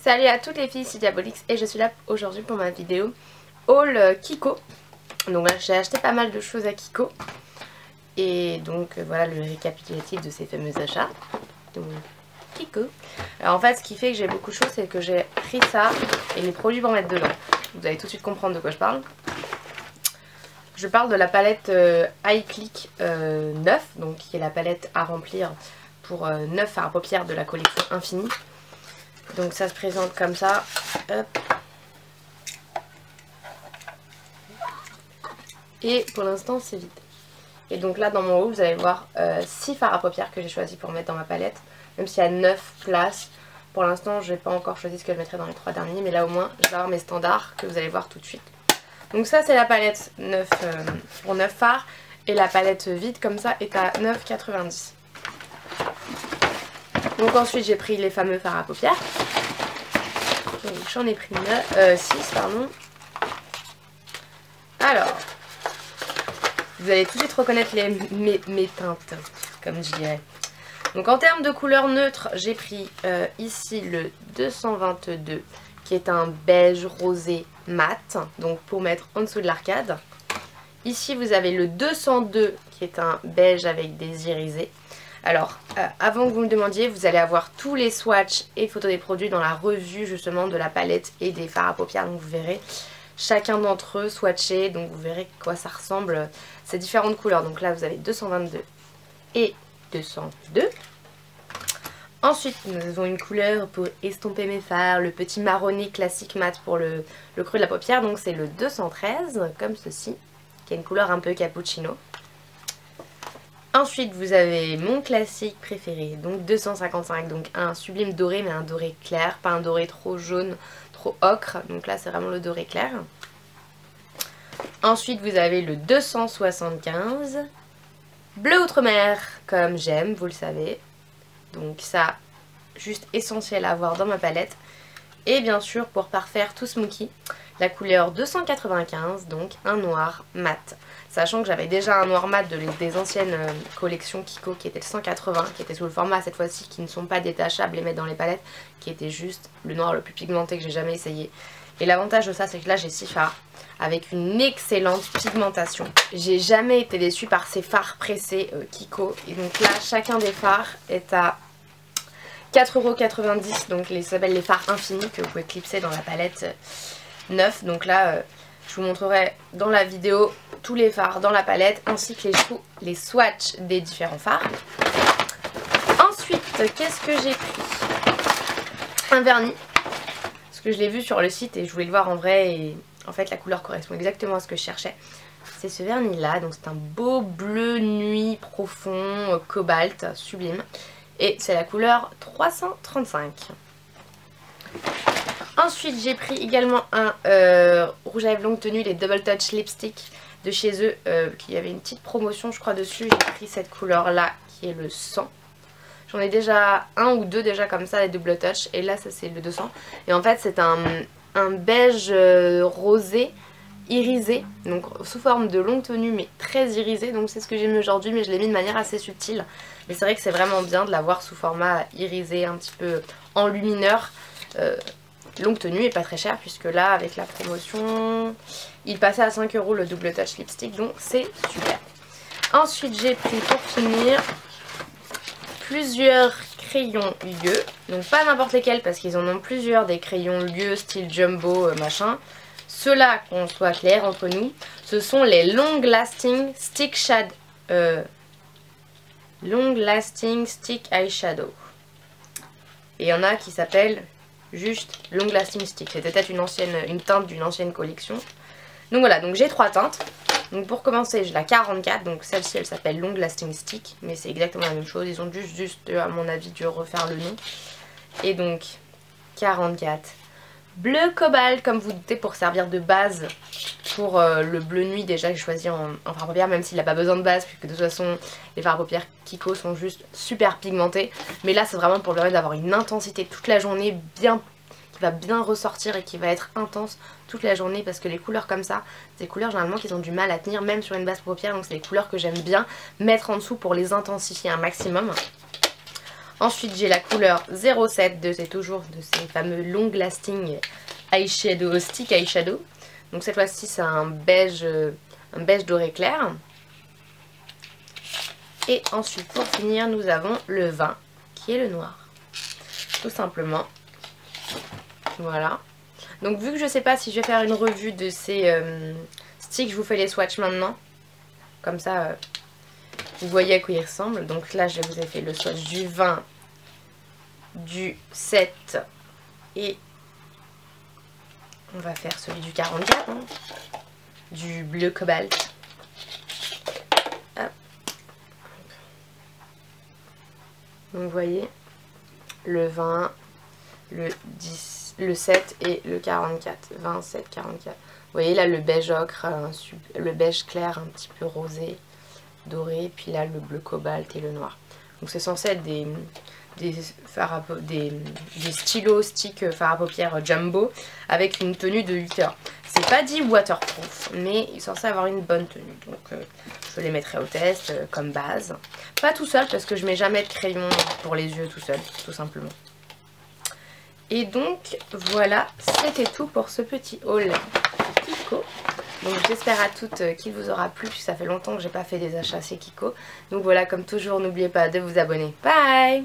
Salut à toutes les filles, c'est Diabolix et je suis là aujourd'hui pour ma vidéo haul Kiko. Donc là j'ai acheté pas mal de choses à Kiko. Et donc voilà le récapitulatif de ces fameux achats. Donc Kiko. Alors en fait ce qui fait que j'ai beaucoup de choses c'est que j'ai pris ça et les produits pour mettre dedans. Vous allez tout de suite comprendre de quoi je parle. Je parle de la palette iClick 9, donc qui est la palette à remplir pour 9 fards à paupières de la collection Infinie. Donc ça se présente comme ça. Hop. Et pour l'instant c'est vide. Et donc là dans mon haul vous allez voir 6 fards à paupières que j'ai choisi pour mettre dans ma palette. Même s'il y a 9 places. Pour l'instant je n'ai pas encore choisi ce que je mettrai dans les 3 derniers. Mais là au moins je vais avoir mes standards que vous allez voir tout de suite. Donc ça c'est la palette 9 pour 9 fards. Et la palette vide comme ça est à 9,90. Donc ensuite j'ai pris les fameux fards à paupières. J'en ai pris 6 pardon. Alors, vous allez tout de suite reconnaître mes teintes, comme je dirais. Donc en termes de couleur neutre, j'ai pris ici le 222 qui est un beige rosé mat, donc pour mettre en dessous de l'arcade. Ici vous avez le 202 qui est un beige avec des irisés. Alors, avant que vous me demandiez, vous allez avoir tous les swatchs et photos des produits dans la revue justement de la palette et des fards à paupières. Donc vous verrez chacun d'entre eux swatché, donc vous verrez quoi ça ressemble, ces différentes couleurs. Donc là vous avez 222 et 202. Ensuite nous avons une couleur pour estomper mes fards, le petit marronné classique mat pour le creux de la paupière. Donc c'est le 213 comme ceci, qui a une couleur un peu cappuccino. Ensuite vous avez mon classique préféré, donc 255, donc un sublime doré mais un doré clair, pas un doré trop jaune, trop ocre, donc là c'est vraiment le doré clair. Ensuite vous avez le 275, bleu outre-mer comme j'aime, vous le savez, donc ça juste essentiel à avoir dans ma palette. Et bien sûr pour parfaire tout smoky, la couleur 295, donc un noir mat. Sachant que j'avais déjà un noir mat des anciennes collections Kiko qui était le 180, qui était sous le format cette fois-ci, qui ne sont pas détachables et mettre dans les palettes, qui était juste le noir le plus pigmenté que j'ai jamais essayé. Et l'avantage de ça c'est que là j'ai 6 fards avec une excellente pigmentation. J'ai jamais été déçue par ces fards pressés Kiko. Et donc là chacun des fards est à 4,90 €, donc ça s'appelle les fards infinis que vous pouvez clipser dans la palette 9. Donc là je vous montrerai dans la vidéo tous les fards dans la palette ainsi que les swatchs des différents fards. Ensuite qu'est-ce que j'ai pris? Un vernis, parce que je l'ai vu sur le site et je voulais le voir en vrai et en fait la couleur correspond exactement à ce que je cherchais. C'est ce vernis là, donc c'est un beau bleu nuit profond cobalt sublime. Et c'est la couleur 335. Ensuite j'ai pris également un rouge à lèvres longue tenue, les Double Touch Lipstick de chez eux, qui avait une petite promotion je crois dessus. J'ai pris cette couleur là qui est le 100. J'en ai déjà un ou deux déjà comme ça, les Double Touch, et là ça c'est le 200. Et en fait c'est un beige rosé irisé, donc sous forme de longue tenue mais très irisé, donc c'est ce que j'ai mis aujourd'hui, mais je l'ai mis de manière assez subtile. Mais c'est vrai que c'est vraiment bien de l'avoir sous format irisé, un petit peu enlumineur. Longue tenue et pas très cher, puisque là avec la promotion il passait à 5 € le Double Touch Lipstick, donc c'est super. Ensuite j'ai pris pour finir plusieurs crayons lieux, donc pas n'importe lesquels parce qu'ils en ont plusieurs, des crayons lieux style jumbo machin. Ceux-là, qu'on soit clair entre nous, ce sont les Long Lasting Stick Eyeshadow. Et il y en a qui s'appellent juste Long Lasting Stick. C'était peut-être une teinte d'une ancienne collection. Donc voilà, donc j'ai 3 teintes. Donc pour commencer j'ai la 44, donc celle-ci elle s'appelle Long Lasting Stick, mais c'est exactement la même chose. Ils ont juste à mon avis dû refaire le nom. Et donc 44. Bleu cobalt comme vous doutez pour servir de base pour le bleu nuit déjà que j'ai choisi en fard à paupières, même s'il n'a pas besoin de base puisque de toute façon les fards à paupières Kiko sont juste super pigmentés. Mais là c'est vraiment pour le permettre d'avoir une intensité toute la journée bien, qui va bien ressortir et qui va être intense toute la journée, parce que les couleurs comme ça, c'est des couleurs généralement qui ont du mal à tenir même sur une base paupière, donc c'est des couleurs que j'aime bien mettre en dessous pour les intensifier un maximum. Ensuite j'ai la couleur 07 c'est toujours de ces fameux long lasting eyeshadow, stick eyeshadow. Donc cette fois-ci c'est un beige doré clair. Et ensuite pour finir nous avons le 20 qui est le noir. Tout simplement. Voilà. Donc vu que je sais pas si je vais faire une revue de ces sticks, je vous fais les swatchs maintenant. Comme ça vous voyez à quoi ils ressemblent. Donc là je vous ai fait le swatch du 20, du 7 et on va faire celui du 44, hein, du bleu cobalt. Hop. Donc vous voyez le 20, le 10, le 7 et le 44. 27, 44. Vous voyez là le beige ocre, le beige clair un petit peu rosé, doré, puis là le bleu cobalt et le noir. Donc c'est censé être des stylos stick fard à paupières jumbo avec une tenue de 8 heures. C'est pas dit waterproof, mais il est censé avoir une bonne tenue. Donc je les mettrai au test comme base. Pas tout seul parce que je mets jamais de crayon pour les yeux tout seul, tout simplement. Et donc voilà, c'était tout pour ce petit haul Kiko. Donc j'espère à toutes qu'il vous aura plu, puisque ça fait longtemps que j'ai pas fait des achats chez Kiko. Donc voilà, comme toujours, n'oubliez pas de vous abonner. Bye!